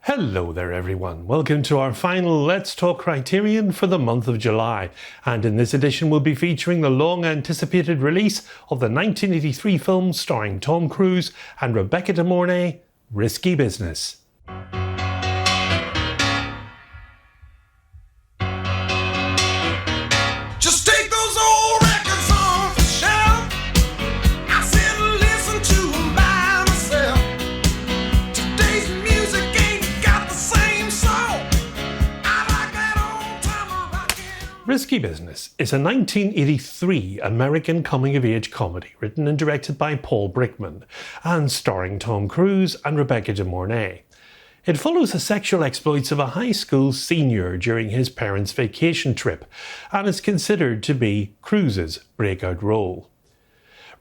Hello there everyone, welcome to our final Let's Talk Criterion for the month of July, and in this edition we'll be featuring the long anticipated release of the 1983 film starring Tom Cruise and Rebecca De Mornay, Risky Business. Risky Business is a 1983 American coming-of-age comedy written and directed by Paul Brickman and starring Tom Cruise and Rebecca De Mornay. It follows the sexual exploits of a high school senior during his parents' vacation trip and is considered to be Cruise's breakout role.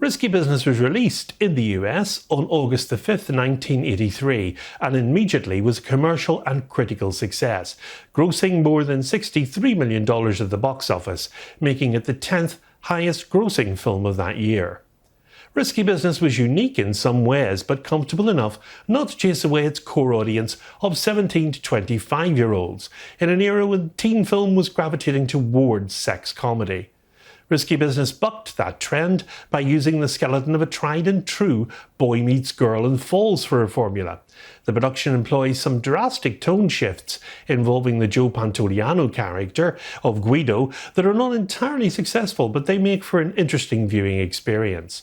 Risky Business was released in the US on August 5, 1983 and immediately was a commercial and critical success, grossing more than $63 million at the box office, making it the 10th highest grossing film of that year. Risky Business was unique in some ways but comfortable enough not to chase away its core audience of 17 to 25-year-olds in an era when teen film was gravitating towards sex comedy. Risky Business bucked that trend by using the skeleton of a tried and true boy meets girl and falls for a formula. The production employs some drastic tone shifts involving the Joe Pantoliano character of Guido that are not entirely successful, but they make for an interesting viewing experience.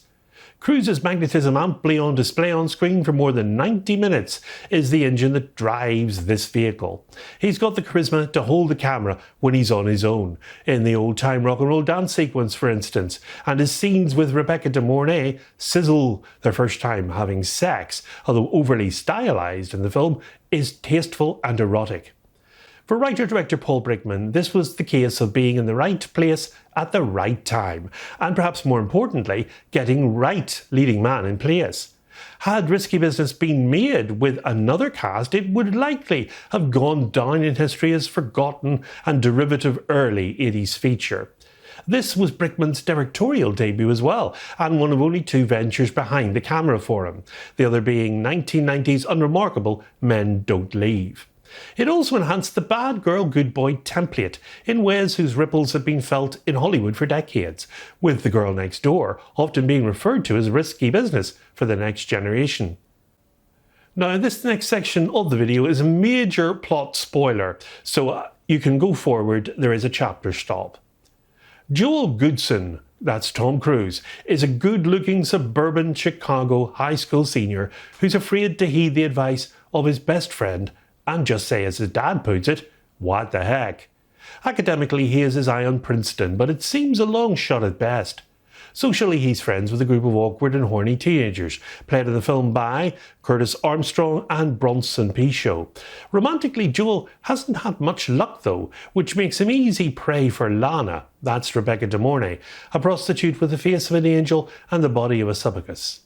Cruise's magnetism amply on display on screen for more than 90 minutes is the engine that drives this vehicle. He's got the charisma to hold the camera when he's on his own, in the old-time rock and roll dance sequence for instance, and his scenes with Rebecca De Mornay sizzle. Their first time having sex, although overly stylized in the film, is tasteful and erotic. For writer-director Paul Brickman, this was the case of being in the right place at the right time, and perhaps more importantly, getting right leading man in place. Had Risky Business been made with another cast, it would likely have gone down in history as forgotten and derivative early 80s feature. This was Brickman's directorial debut as well, and one of only two ventures behind the camera for him, the other being 1990's unremarkable Men Don't Leave. It also enhanced the bad girl, good boy template in ways whose ripples have been felt in Hollywood for decades, with the girl next door often being referred to as risky business for the next generation. Now, this next section of the video is a major plot spoiler, so you can go forward, there is a chapter stop. Joel Goodson, that's Tom Cruise, is a good-looking suburban Chicago high school senior who's afraid to heed the advice of his best friend and just say, as his dad puts it, what the heck. Academically, he has his eye on Princeton, but it seems a long shot at best. Socially, he's friends with a group of awkward and horny teenagers, played in the film by Curtis Armstrong and Bronson Pinchot. Romantically, Joel hasn't had much luck though, which makes him easy prey for Lana, that's Rebecca De Mornay, a prostitute with the face of an angel and the body of a succubus.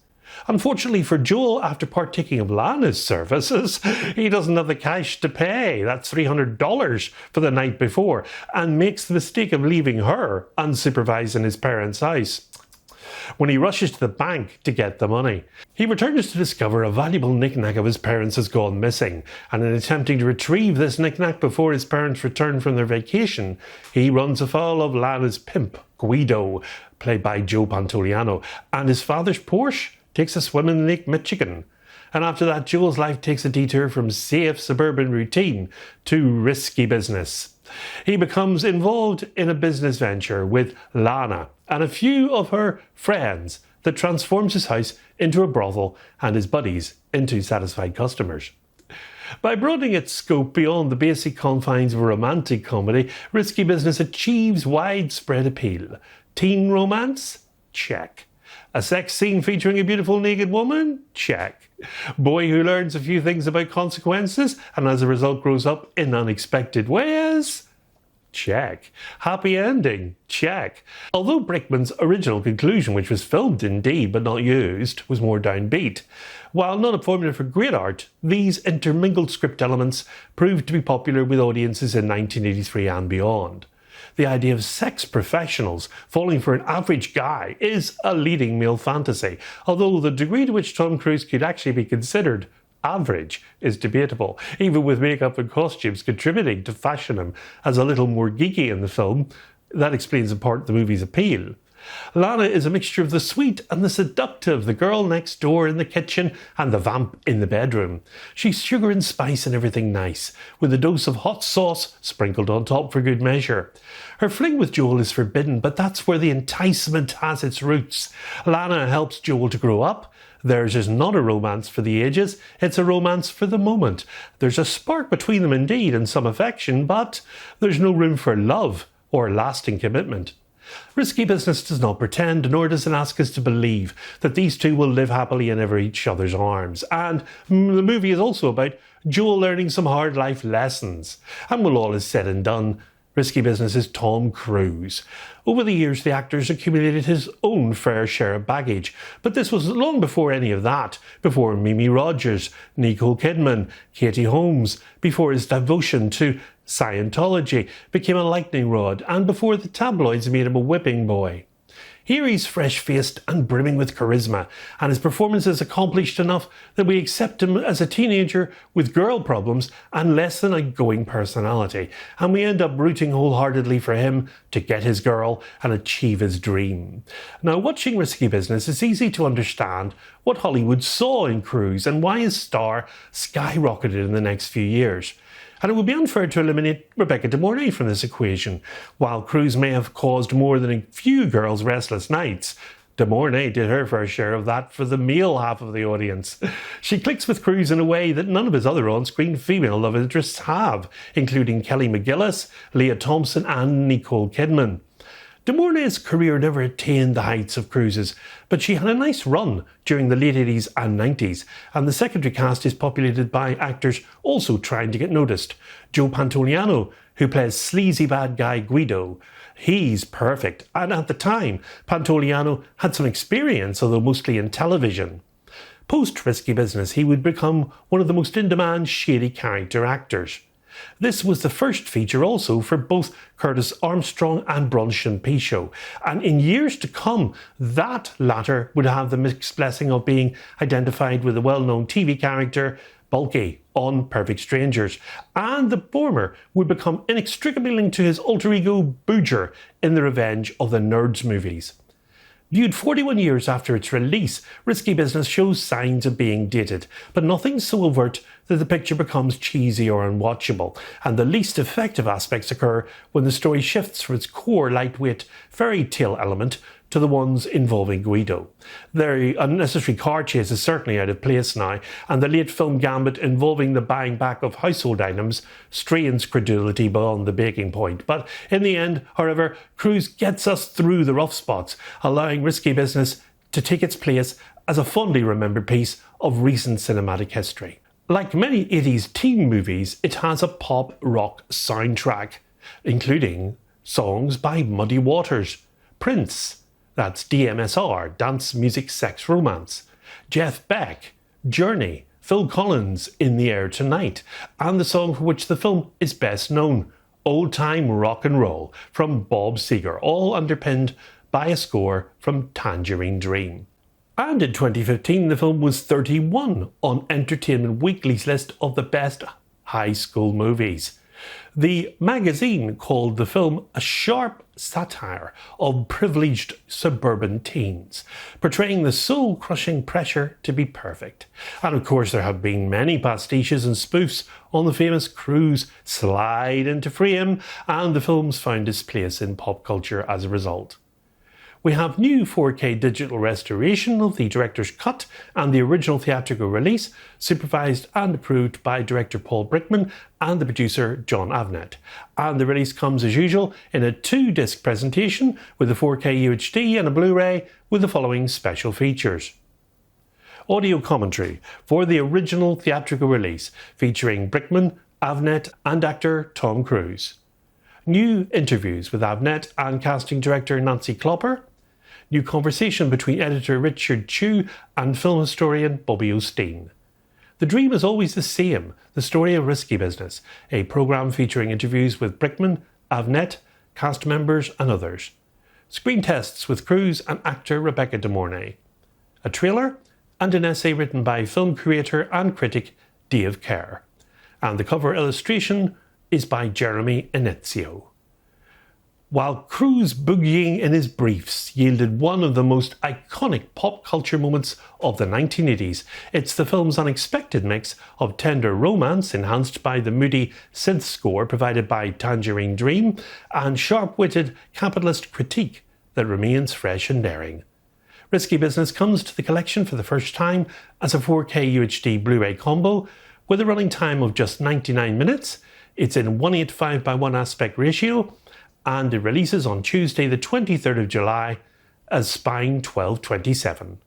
Unfortunately for Joel, after partaking of Lana's services, he doesn't have the cash to pay, that's $300 for the night before, and makes the mistake of leaving her unsupervised in his parents' house when he rushes to the bank to get the money. He returns to discover a valuable knick-knack of his parents has gone missing, and in attempting to retrieve this knick-knack before his parents return from their vacation, he runs afoul of Lana's pimp, Guido, played by Joe Pantoliano, and his father's Porsche takes a swim in Lake Michigan. And after that, Joel's life takes a detour from safe suburban routine to risky business. He becomes involved in a business venture with Lana and a few of her friends that transforms his house into a brothel and his buddies into satisfied customers. By broadening its scope beyond the basic confines of a romantic comedy, Risky Business achieves widespread appeal. Teen romance? Check. A sex scene featuring a beautiful naked woman? Check. Boy who learns a few things about consequences and as a result grows up in unexpected ways? Check. Happy ending? Check. Although Brickman's original conclusion, which was filmed indeed but not used, was more downbeat, while not a formula for great art, these intermingled script elements proved to be popular with audiences in 1983 and beyond. The idea of sex professionals falling for an average guy is a leading male fantasy, although the degree to which Tom Cruise could actually be considered average is debatable, even with makeup and costumes contributing to fashion him as a little more geeky in the film. That explains in part the movie's appeal. Lana is a mixture of the sweet and the seductive, the girl next door in the kitchen and the vamp in the bedroom. She's sugar and spice and everything nice, with a dose of hot sauce sprinkled on top for good measure. Her fling with Joel is forbidden, but that's where the enticement has its roots. Lana helps Joel to grow up. Theirs is not a romance for the ages, it's a romance for the moment. There's a spark between them indeed and some affection, but there's no room for love or lasting commitment. Risky Business does not pretend, nor does it ask us to believe that these two will live happily in each other's arms. And the movie is also about Joel learning some hard life lessons. And when all is said and done, Risky Business is Tom Cruise. Over the years, the actor's accumulated his own fair share of baggage, but this was long before any of that, before Mimi Rogers, Nicole Kidman, Katie Holmes, before his devotion to Scientology became a lightning rod, and before the tabloids made him a whipping boy. Here he's fresh-faced and brimming with charisma, and his performance is accomplished enough that we accept him as a teenager with girl problems and less than outgoing personality, and we end up rooting wholeheartedly for him to get his girl and achieve his dream. Now, watching Risky Business, it's easy to understand what Hollywood saw in Cruise and why his star skyrocketed in the next few years. And it would be unfair to eliminate Rebecca De Mornay from this equation. While Cruise may have caused more than a few girls' restless nights, De Mornay did her fair share of that for the male half of the audience. She clicks with Cruise in a way that none of his other on-screen female love interests have, including Kelly McGillis, Leah Thompson and Nicole Kidman. De Mornay's career never attained the heights of Cruise's, but she had a nice run during the late 80s and 90s, and the secondary cast is populated by actors also trying to get noticed. Joe Pantoliano, who plays sleazy bad guy Guido, he's perfect, and at the time, Pantoliano had some experience, although mostly in television. Post Risky Business, he would become one of the most in-demand shady character actors. This was the first feature also for both Curtis Armstrong and Bronson Pinchot, and in years to come, that latter would have the mixed blessing of being identified with the well-known TV character Bulky on Perfect Strangers, and the former would become inextricably linked to his alter ego Booger in the Revenge of the Nerds movies. Viewed 41 years after its release, Risky Business shows signs of being dated, but nothing so overt that the picture becomes cheesy or unwatchable, and the least effective aspects occur when the story shifts from its core lightweight fairy tale element to the ones involving Guido. The unnecessary car chase is certainly out of place now, and the late film gambit involving the buying back of household items strains credulity beyond the breaking point. But in the end, however, Cruise gets us through the rough spots, allowing Risky Business to take its place as a fondly remembered piece of recent cinematic history. Like many 80s teen movies, it has a pop rock soundtrack, including songs by Muddy Waters, Prince, that's DMSR, Dance Music Sex Romance, Jeff Beck, Journey, Phil Collins, In the Air Tonight, and the song for which the film is best known, Old Time Rock and Roll, from Bob Seger, all underpinned by a score from Tangerine Dream. And in 2015, the film was 31 on Entertainment Weekly's list of the best high school movies. The magazine called the film a sharp satire of privileged suburban teens, portraying the soul-crushing pressure to be perfect. And of course, there have been many pastiches and spoofs on the famous Cruise slide into frame, and the film's found its place in pop culture as a result. We have new 4K digital restoration of the director's cut and the original theatrical release, supervised and approved by director Paul Brickman and the producer John Avnet. And the release comes as usual in a 2-disc presentation with a 4K UHD and a Blu-ray with the following special features. Audio commentary for the original theatrical release featuring Brickman, Avnet and actor Tom Cruise. New interviews with Avnet and casting director Nancy Klopper. New conversation between editor Richard Chew and film historian Bobby Osteen. The dream is always the same, the story of Risky Business, a programme featuring interviews with Brickman, Avnet, cast members and others. Screen tests with Cruise and actor Rebecca De Mornay. A trailer and an essay written by film creator and critic Dave Kerr. And the cover illustration is by Jeremy Inizio. While Cruise boogieing in his briefs yielded one of the most iconic pop culture moments of the 1980s, it's the film's unexpected mix of tender romance enhanced by the moody synth score provided by Tangerine Dream and sharp-witted capitalist critique that remains fresh and daring. Risky Business comes to the collection for the first time as a 4K UHD Blu-ray combo with a running time of just 99 minutes. It's in 1:8:5:1 aspect ratio, and it releases on Tuesday the 23rd of July as Spine 1227.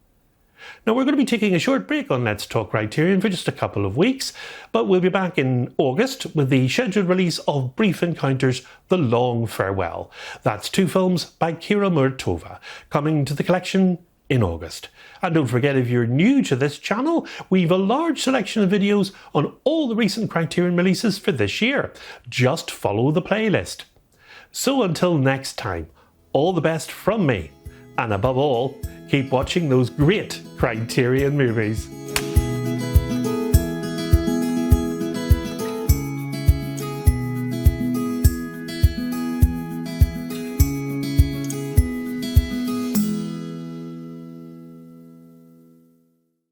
Now we're going to be taking a short break on Let's Talk Criterion for just a couple of weeks, but we'll be back in August with the scheduled release of Brief Encounters: The Long Farewell. That's two films by Kira Murtova coming to the collection in August. And don't forget, if you're new to this channel, we've a large selection of videos on all the recent Criterion releases for this year. Just follow the playlist. So until next time, all the best from me, and above all, keep watching those great Criterion movies.